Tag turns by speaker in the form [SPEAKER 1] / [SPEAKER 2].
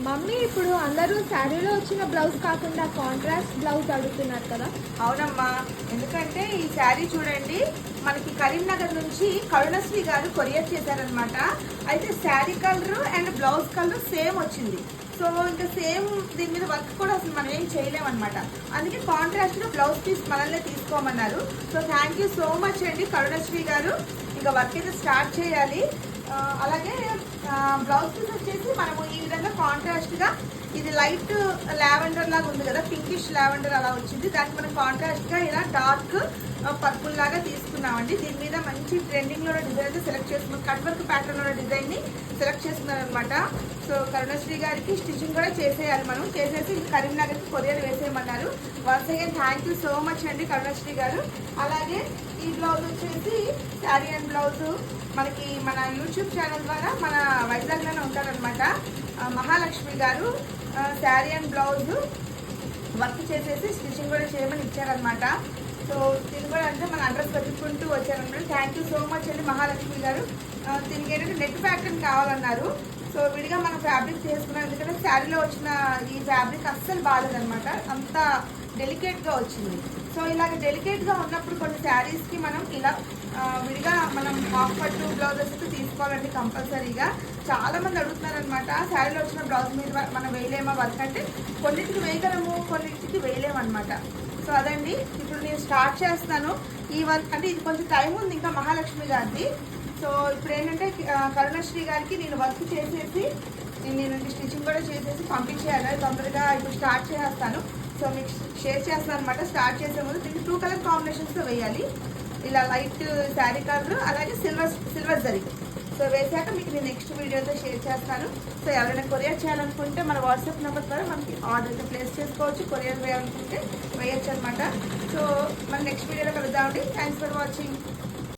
[SPEAKER 1] Mummy ఇప్పుడు అందరూ శారీలో వచ్చిన బ్లౌజ్ కాకుండా కాంట్రాస్ట్ బ్లౌజ్ అడుగుతున్నారు కదా.
[SPEAKER 2] అవునమ్మా, ఎందుకంటే ఈ శారీ చూడండి, మనకి కరీంనగర్ నుంచి కరుణశ్రీ గారు కొరియర్ చేశారనమాట. అయితే sari colour and blouse colour same వచ్చింది. సో ఇంకా సేమ్ దీని మీద వర్క్ కూడా అసలు మనం ఏం చేయలేమన్నమాట. అందుకే కాంట్రాస్ట్లో బ్లౌజ్ పీస్ మనల్ని తీసుకోమన్నారు. So thank you so much అండి కరుణశ్రీ గారు. ఇంకా వర్క్ అయితే స్టార్ట్ చేయాలి. అలాగే బ్లౌజ్ పీస్ వచ్చేసి మనము ఈ విధంగా కాంట్రాస్ట్గా, ఇది లైట్ లావెండర్ లాగా ఉంది కదా, పింకిష్ లావెండర్ అలా వచ్చింది. దానికి మనం కాంట్రాస్ట్గా ఇలా డార్క్ పర్పుల్ లాగా తీసుకున్నామండి. దీని మీద మంచి ట్రెండింగ్లో డిజైన్ అయితే సెలెక్ట్ చేసుకున్నాం. కట్ వర్క్ ప్యాటర్న్లో డిజైన్ని సెలెక్ట్ చేసుకున్నాం అనమాట. సో కరుణశ్రీ గారికి స్టిచ్చింగ్ కూడా చేసేయాలి, మనం చేసేసి కరీంనగర్కి కొరియర్ వేసేయమన్నారు. Once again thank you so much అండి కరుణశ్రీ గారు. అలాగే ఈ బ్లౌజ్ వచ్చేసి శారీ అండ్ బ్లౌజ్ మనకి మన యూట్యూబ్ ఛానల్ ద్వారా మన వైజాగ్లోనే ఉంటారనమాట. మహాలక్ష్మి గారు శారీ అండ్ బ్లౌజ్ వర్క్ చేసేసి స్టిచ్చింగ్ కూడా చేయమని ఇచ్చారనమాట. సో దీన్ని కూడా అంటే మన అడ్రస్ పెట్టుకుంటూ వచ్చారనమాట. థ్యాంక్ యూ సో మచ్ అండి మహాలక్ష్మి గారు. దీనికి ఏంటంటే నెట్ ప్యాటర్న్ కావాలన్నారు. సో విడిగా మనం ఫ్యాబ్రిక్ చేసుకున్నాం, ఎందుకంటే శారీలో వచ్చిన ఈ ఫ్యాబ్రిక్ అస్సలు బాగాలేదనమాట, అంత డెలికేట్గా వచ్చింది. సో ఇలాగ డెలికేట్గా ఉన్నప్పుడు కొన్ని శారీస్కి మనం ఇలా విడిగా మనం హాఫ్ పట్టు బ్లౌజెస్ తీసుకోవాలండి కంపల్సరీగా. చాలామంది అడుగుతున్నారనమాట, శారీలో వచ్చిన బ్లౌజ్ మీద మనం వేయలేమా వర్క్ అంటే. కొన్నింటికి వేయగలము, కొన్నింటికి వేయలేమన్నమాట. సో అదండి ఇప్పుడు నేను స్టార్ట్ చేస్తాను ఈ వర్క్. అంటే ఇది కొంచెం టైం ఉంది ఇంకా మహాలక్ష్మి గారిది. సో ఇప్పుడు ఏంటంటే కరుణశ్రీ గారికి నేను వర్క్ చేసేసి నేను స్టిచ్చింగ్ కూడా చేసేసి పంపించేయాలి తొందరగా. ఇప్పుడు స్టార్ట్ చేస్తాను. సో మీకు షేర్ చేస్తాను అనమాట. స్టార్ట్ చేసే ముందు దీనికి 2 కలర్ కాంబినేషన్స్తో వేయాలి. ఇలా లైట్ శారీ కలర్, అలాగే సిల్వర్ జరీ. సో వేసాక మీకు నేను నెక్స్ట్ వీడియోతో షేర్ చేస్తాను. సో ఎవరైనా కొరియర్ చేయాలనుకుంటే మన వాట్సాప్ నెంబర్ ద్వారా మనకి ఆర్డర్ అయితే ప్లేస్ చేసుకోవచ్చు. కొరియర్ వేయాలనుకుంటే వేయచ్చు అనమాట. సో మన నెక్స్ట్ వీడియోలో కలుద్దామండి. Thanks for watching.